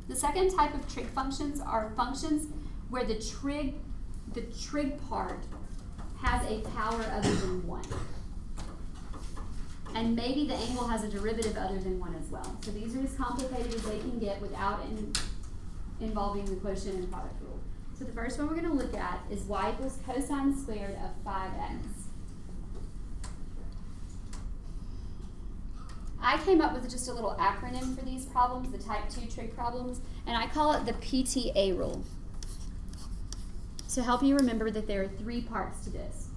The second type of trig functions are functions where the trig part has a power other than 1. And maybe the angle has a derivative other than 1 as well. So these are as complicated as they can get without involving the quotient and product rule. So the first one we're going to look at is y equals cosine squared of 5x. I came up with just a little acronym for these problems, the type 2 trig problems, and I call it the PTA rule. To help you remember that there are 3 parts to this.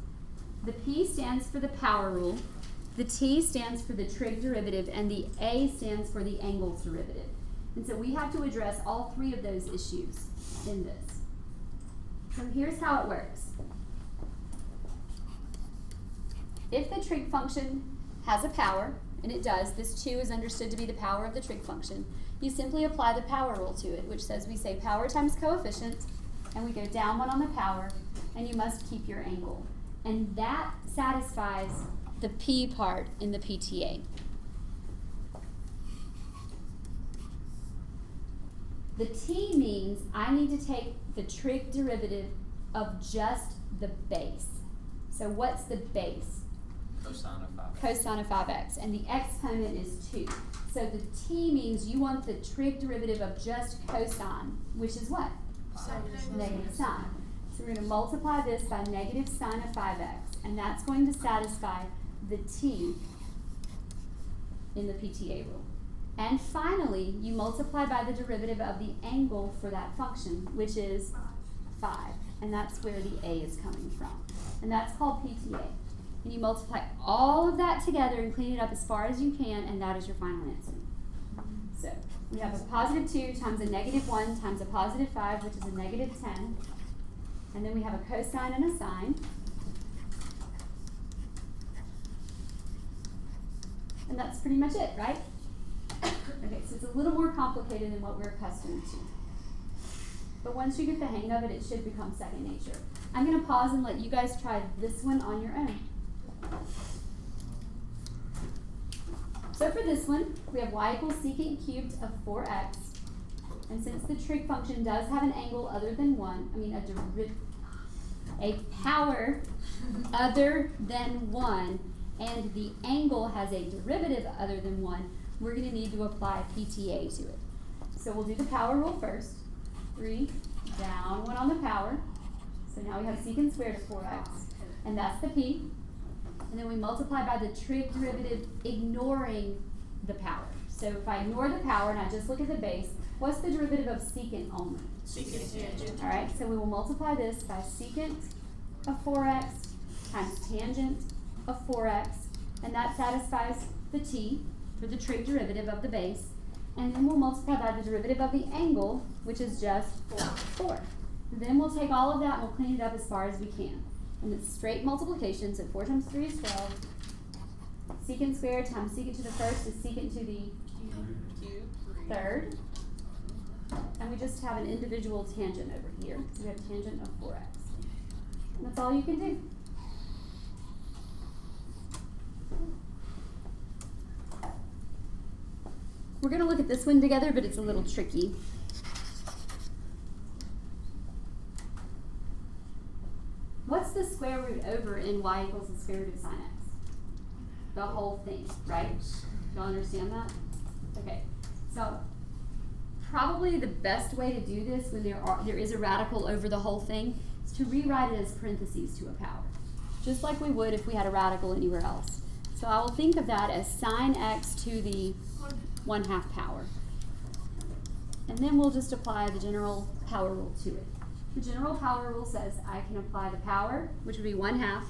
The P stands for the power rule, the T stands for the trig derivative, and the A stands for the angles derivative. And so we have to address all 3 of those issues in this. So here's how it works. If the trig function has a power, and it does, this 2 is understood to be the power of the trig function, you simply apply the power rule to it, which says we say power times coefficient, and we go down 1 on the power, and you must keep your angle. And that satisfies the P part in the PTA. The T means I need to take the trig derivative of just the base. So what's the base? Cosine of 5x. Cosine of 5x, and the exponent is 2. So the T means you want the trig derivative of just cosine, which is what? Negative sine. So we're going to multiply this by negative sine of 5x, and that's going to satisfy the T in the PTA rule. And finally, you multiply by the derivative of the angle for that function, which is 5, and that's where the A is coming from. And that's called PTA. And you multiply all of that together and clean it up as far as you can, and that is your final answer. So we have a positive 2 times a negative 1 times a positive 5, which is a negative 10. And then we have a cosine and a sine. And that's pretty much it, right? Okay, so it's a little more complicated than what we're accustomed to. But once you get the hang of it, it should become second nature. I'm going to pause and let you guys try this one on your own. So for this one, we have y equals secant cubed of 4x. And since the trig function does have an angle other than 1, a power other than 1, and the angle has a derivative other than 1, we're going to need to apply PTA to it. So we'll do the power rule first. 3 down 1 on the power. So now we have secant squared of 4x, and that's the P. And then we multiply by the trig derivative ignoring the power. So if I ignore the power and I just look at the base, what's the derivative of secant only? Secant tangent. All right, so we will multiply this by secant of 4x times tangent of 4x, and that satisfies the T for the trig derivative of the base. And then we'll multiply by the derivative of the angle, which is just 4. Then we'll take all of that and we'll clean it up as far as we can. And it's straight multiplication, so 4 times 3 is 12. Secant squared times secant to the first is secant to the third. And we just have an individual tangent over here. So we have tangent of 4x. And that's all you can do. We're going to look at this one together, but it's a little tricky. What's the square root over in y equals the square root of sine x? The whole thing, right? Y'all understand that? Okay. So probably the best way to do this when there is a radical over the whole thing is to rewrite it as parentheses to a power, just like we would if we had a radical anywhere else. So I will think of that as sine x to the 1/2 power. And then we'll just apply the general power rule to it. The general power rule says I can apply the power, which would be 1/2,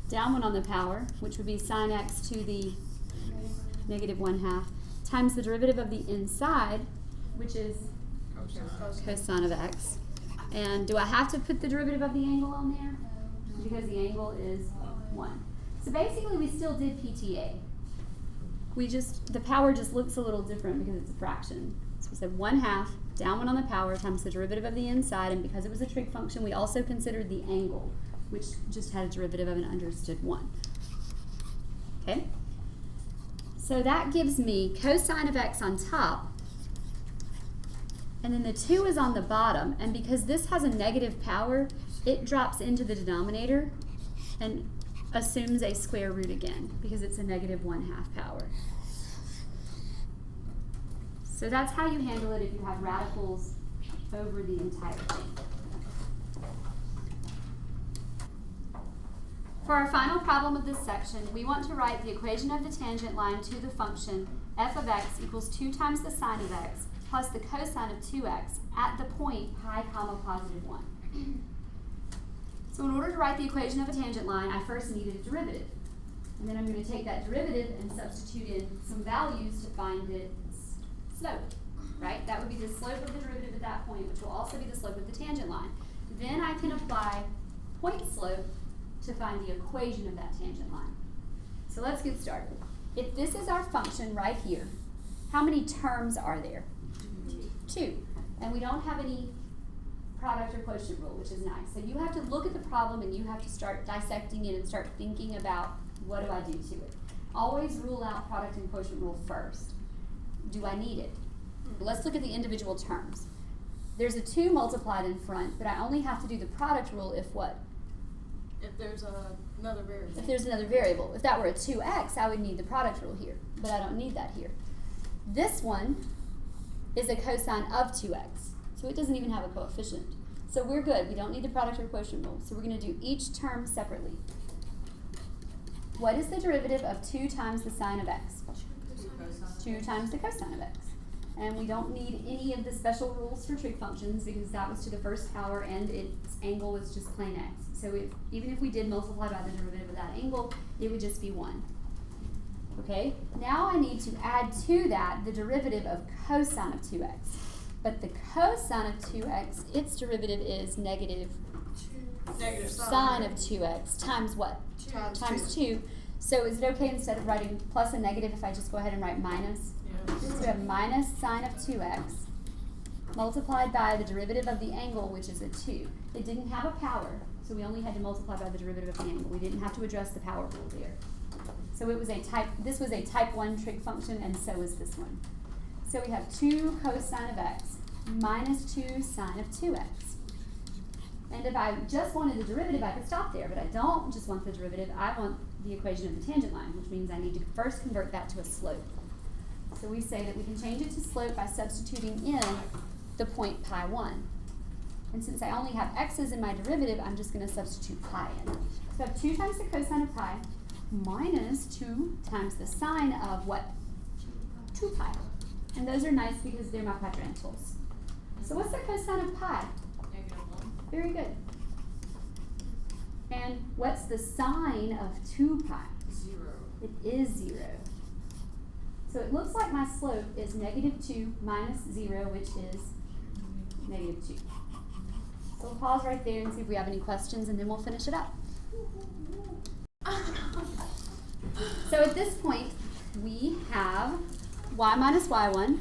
down 1 on the power, which would be sine x to the negative 1/2, times the derivative of the inside, which is cosine of x. And do I have to put the derivative of the angle on there? Because the angle is 1. So basically we still did PTA. The power just looks a little different because it's a fraction. So we said 1/2, down 1 on the power, times the derivative of the inside, and because it was a trig function, we also considered the angle, which just had a derivative of an understood 1. Okay? So that gives me cosine of x on top And then the 2 is on the bottom, and because this has a negative power, it drops into the denominator and assumes a square root again, because it's a negative 1/2 power. So that's how you handle it if you have radicals over the entire thing. For our final problem of this section, we want to write the equation of the tangent line to the function f of x equals 2 times the sine of x plus the cosine of 2x at the point pi comma positive 1. So in order to write the equation of a tangent line, I first needed a derivative. And then I'm going to take that derivative and substitute in some values to find its slope, right? That would be the slope of the derivative at that point, which will also be the slope of the tangent line. Then I can apply point slope to find the equation of that tangent line. So let's get started. If this is our function right here, how many terms are there? 2. And we don't have any product or quotient rule, which is nice. So you have to look at the problem and you have to start dissecting it and start thinking about, what do I do to it? Always rule out product and quotient rule first. Do I need it? Let's look at the individual terms. There's a 2 multiplied in front, but I only have to do the product rule if what? If there's another variable. If there's another variable. If that were a 2x, I would need the product rule here, but I don't need that here. This one is a cosine of 2x, so it doesn't even have a coefficient. So we're good. We don't need the product or quotient rule. So we're going to do each term separately. What is the derivative of 2 times the sine of x? 2 times the cosine of x. And we don't need any of the special rules for trig functions because that was to the first power and its angle was just plain x. So even if we did multiply by the derivative of that angle, it would just be 1. Okay, now I need to add to that the derivative of cosine of 2x. But the cosine of 2x, its derivative is negative sine of 2x times what? Times 2. So is it okay instead of writing plus and negative if I just go ahead and write minus? So we have minus sine of 2x multiplied by the derivative of the angle, which is a 2. It didn't have a power, so we only had to multiply by the derivative of the angle. We didn't have to address the power rule there. So it was this was a type 1 trig function, and so is this one. So we have 2 cosine of x minus 2 sine of 2x. And if I just wanted the derivative, I could stop there, but I don't just want the derivative. I want the equation of the tangent line, which means I need to first convert that to a slope. So we say that we can change it to slope by substituting in the point pi 1. And since I only have x's in my derivative, I'm just going to substitute pi in. So I have 2 times the cosine of pi minus 2 times the sine of what? 2 pi. And those are nice because they're my quadrantals. So what's the cosine of pi? -1. Very good. And what's the sine of 2 pi? 0. It is 0. So it looks like my slope is -2 minus 0, which is -2. So we'll pause right there and see if we have any questions, and then we'll finish it up. So at this point, we have y minus y1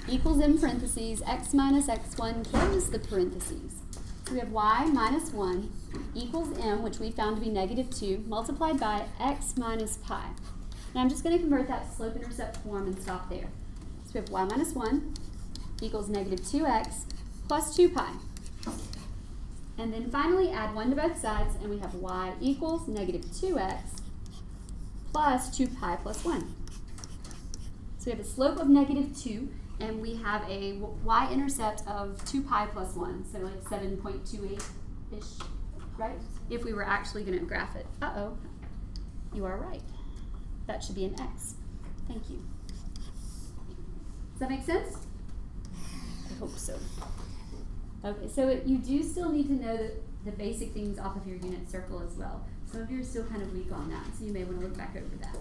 equals in parentheses x minus x1 close the parentheses. So we have y minus 1 equals m, which we found to be -2, multiplied by x minus pi. And I'm just going to convert that to slope-intercept form and stop there. So we have y minus 1 equals -2x plus 2 pi. And then finally add 1 to both sides, and we have y equals -2x plus 2 pi plus 1. So we have a slope of -2, and we have a y-intercept of 2 pi plus 1, so like 7.28-ish, right? If we were actually going to graph it. Uh-oh, you are right. That should be an x. Thank you. Does that make sense? I hope so. Okay, so you do still need to know the basic things off of your unit circle as well. Some of you are still kind of weak on that, so you may want to look back over that.